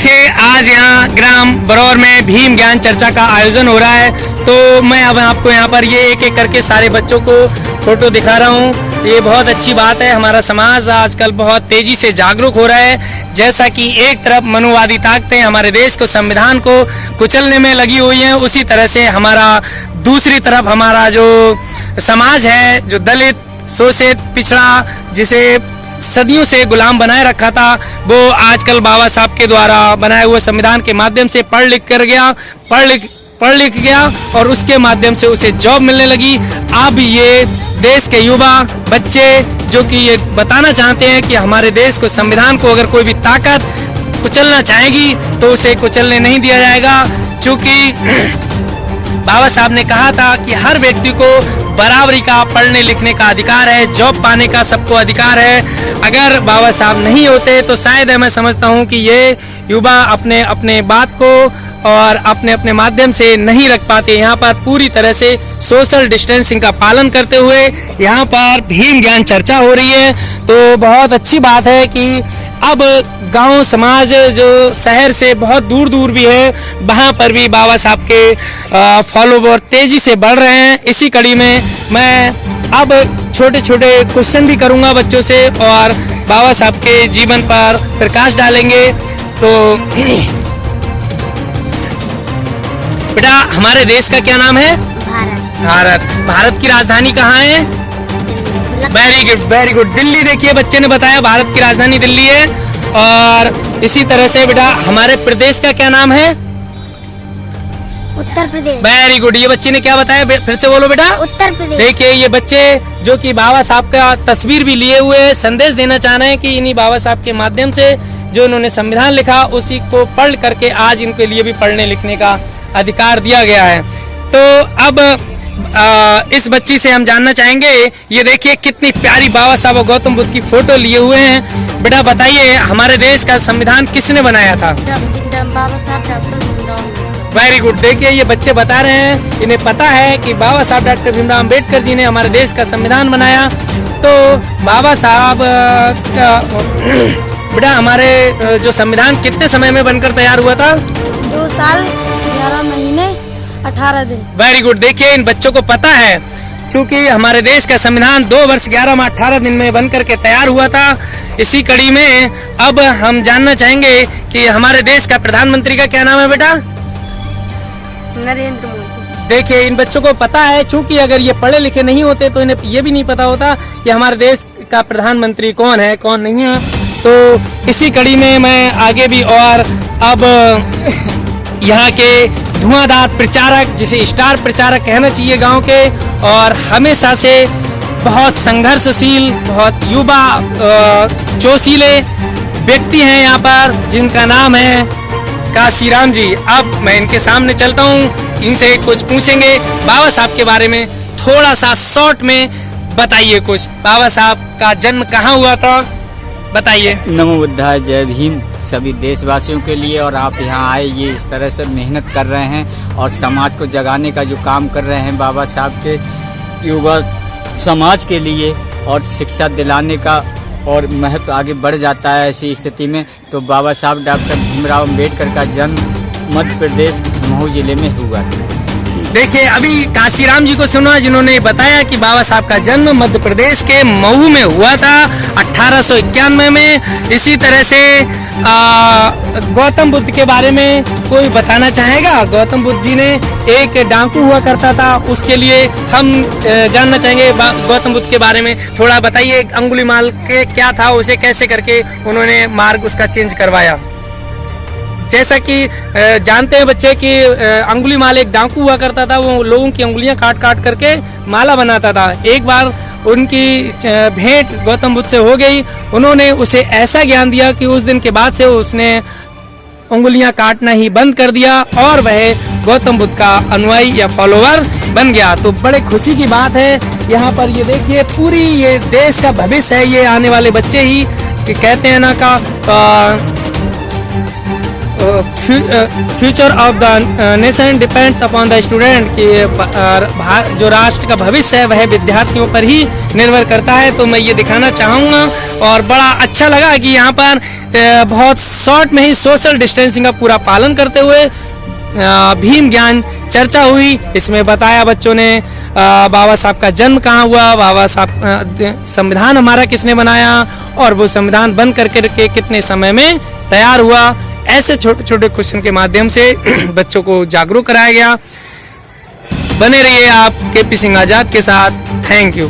देखिए आज यहाँ ग्राम बरौर में भीम ज्ञान चर्चा का आयोजन हो रहा है, तो मैं अब आपको यहाँ पर ये एक एक करके सारे बच्चों को फोटो दिखा रहा हूँ। ये बहुत अच्छी बात है। हमारा समाज आजकल बहुत तेजी से जागरूक हो रहा है। जैसा कि एक तरफ मनुवादी ताकतें हमारे देश को, संविधान को कुचलने में लगी हुई हैं, उसी तरह से हमारा दूसरी तरफ हमारा जो समाज है, जो दलित, शोषित, पिछड़ा, जिसे सदियों से गुलाम बनाए रखा था, वो आजकल बाबा साहब के द्वारा बनाए हुए संविधान के माध्यम से पढ़ लिख गया और उसके माध्यम से उसे जॉब मिलने लगी। अब ये देश के युवा बच्चे जो कि ये बताना चाहते हैं कि हमारे देश को, संविधान को अगर कोई भी ताकत कुचलना चाहेगी तो उसे कुचलने नहीं दिया जाएगा, क्योंकि बाबा साहब ने कहा था कि हर व्यक्ति को बराबरी का पढ़ने लिखने का अधिकार है, जॉब पाने का सबको अधिकार है। अगर बाबा साहब नहीं होते तो शायद मैं समझता हूँ कि ये युवा अपने अपने बात को और अपने अपने माध्यम से नहीं रख पाते। यहाँ पर पूरी तरह से सोशल डिस्टेंसिंग का पालन करते हुए यहाँ पर भीम ज्ञान चर्चा हो रही है, तो बहुत अच्छी बात है कि अब गांव समाज जो शहर से बहुत दूर दूर भी है, वहाँ पर भी बाबा साहब के फॉलोवर तेजी से बढ़ रहे हैं। इसी कड़ी में मैं अब छोटे छोटे क्वेश्चन भी करूँगा बच्चों से और बाबा साहब के जीवन पर प्रकाश डालेंगे। तो बेटा, हमारे देश का क्या नाम है? भारत। भारत की राजधानी कहाँ है? Very good, very good. Delhi. देखिए बच्चे ने बताया भारत की राजधानी दिल्ली है। और इसी तरह से बेटा, हमारे प्रदेश का क्या नाम है? उत्तर प्रदेश। Very good. ये बच्चे ने क्या बताया? फिर से बोलो बेटा। उत्तर प्रदेश। देखिए ये बच्चे जो कि बाबा साहब का तस्वीर भी लिए हुए संदेश देना चाह रहे हैं कि इन्हीं बाबा साहब के माध्यम से जो इन्होंने संविधान लिखा उसी को पढ़ करके आज इनके लिए भी पढ़ने लिखने का अधिकार दिया गया है। तो अब इस बच्ची से हम जानना चाहेंगे, ये देखिए कितनी प्यारी बाबा साहब और गौतम बुद्ध की फोटो लिए हुए हैं। बेटा बताइए, हमारे देश का संविधान किसने बनाया था? बाबा साहब डॉक्टर भीमराव। Very good. देखिए ये बच्चे बता रहे हैं, इन्हें पता है कि बाबा साहब डॉक्टर भीमराव अम्बेडकर जी ने हमारे देश का संविधान बनाया। तो बाबा साहब बेटा, हमारे जो संविधान कितने समय में बनकर तैयार हुआ था? 2 साल 11 महीने 18 दिन। Very good. देखिए इन बच्चों को पता है, क्योंकि हमारे देश का संविधान 2 वर्ष 11 माह 18 दिन में बनकर के तैयार हुआ था। इसी कड़ी में अब हम जानना चाहेंगे कि हमारे देश का प्रधानमंत्री का क्या नाम है बेटा? नरेंद्र मोदी। देखिए इन बच्चों को पता है, क्योंकि अगर ये पढ़े लिखे नहीं होते तो इन्हें ये भी नहीं पता होता कि हमारे देश का प्रधानमंत्री कौन है, कौन नहीं है। तो इसी कड़ी में मैं आगे भी और अब यहाँ के धुआंधार प्रचारक, जिसे स्टार प्रचारक कहना चाहिए गांव के, और हमेशा से बहुत संघर्षशील, बहुत युवा जोशीले व्यक्ति हैं यहाँ पर, जिनका नाम है काशीराम जी। अब मैं इनके सामने चलता हूँ, इनसे कुछ पूछेंगे बाबा साहब के बारे में। थोड़ा सा शॉर्ट में बताइए कुछ, बाबा साहब का जन्म कहाँ हुआ था, बताइए। नमो बुद्धाय, जय भीम सभी देशवासियों के लिए। और आप यहाँ आए, ये इस तरह से मेहनत कर रहे हैं और समाज को जगाने का जो काम कर रहे हैं बाबा साहब के, युवा समाज के लिए और शिक्षा दिलाने का और महत्व आगे बढ़ जाता है ऐसी स्थिति में। तो बाबा साहब डॉक्टर भीमराव अम्बेडकर का जन्म मध्य प्रदेश महू जिले में हुआ था। देखिए अभी काशीराम जी को सुना, जिन्होंने बताया कि बाबा साहब का जन्म मध्य प्रदेश के महू में हुआ था 1891 में। इसी तरह से गौतम बुद्ध के बारे में कोई बताना चाहेगा? गौतम बुद्ध जी ने एक डाकू हुआ करता था, उसके लिए हम जानना चाहेंगे गौतम बुद्ध के बारे में। थोड़ा बताइए, अंगुलीमाल के क्या था, उसे कैसे करके उन्होंने मार्ग उसका चेंज करवाया? जैसा कि जानते हैं बच्चे कि अंगुलीमाल एक डाकू हुआ करता था, वो लोगों की उंगलियां काट काट करके माला बनाता था। एक बार उनकी भेंट गौतम बुद्ध से हो गई, उन्होंने उसे ऐसा ज्ञान दिया कि उस दिन के बाद से उसने उंगलियां काटना ही बंद कर दिया और वह गौतम बुद्ध का अनुयायी या फॉलोवर बन गया। तो बड़े खुशी की बात है। यहाँ पर ये देखिए, पूरी ये देश का भविष्य है, ये आने वाले बच्चे ही कि कहते हैं ना का future of the nation depends upon the student कि जो राष्ट्र का भविष्य है वह विद्यार्थियों पर ही निर्भर करता है। तो मैं ये दिखाना चाहूँगा और बड़ा अच्छा लगा कि यहाँ पर बहुत शॉर्ट में ही सोशल डिस्टेंसिंग का पूरा पालन करते हुए भीम ज्ञान चर्चा हुई। इसमें बताया बच्चों ने बाबा साहब का जन्म कहाँ हुआ, बाबा साहब संविधान हमारा किसने बनाया और वो संविधान बन करके कितने समय में तैयार हुआ। ऐसे छोटे छोटे क्वेश्चन के माध्यम से बच्चों को जागरूक कराया गया। बने रहिए आप केपी सिंह आजाद के साथ। Thank you.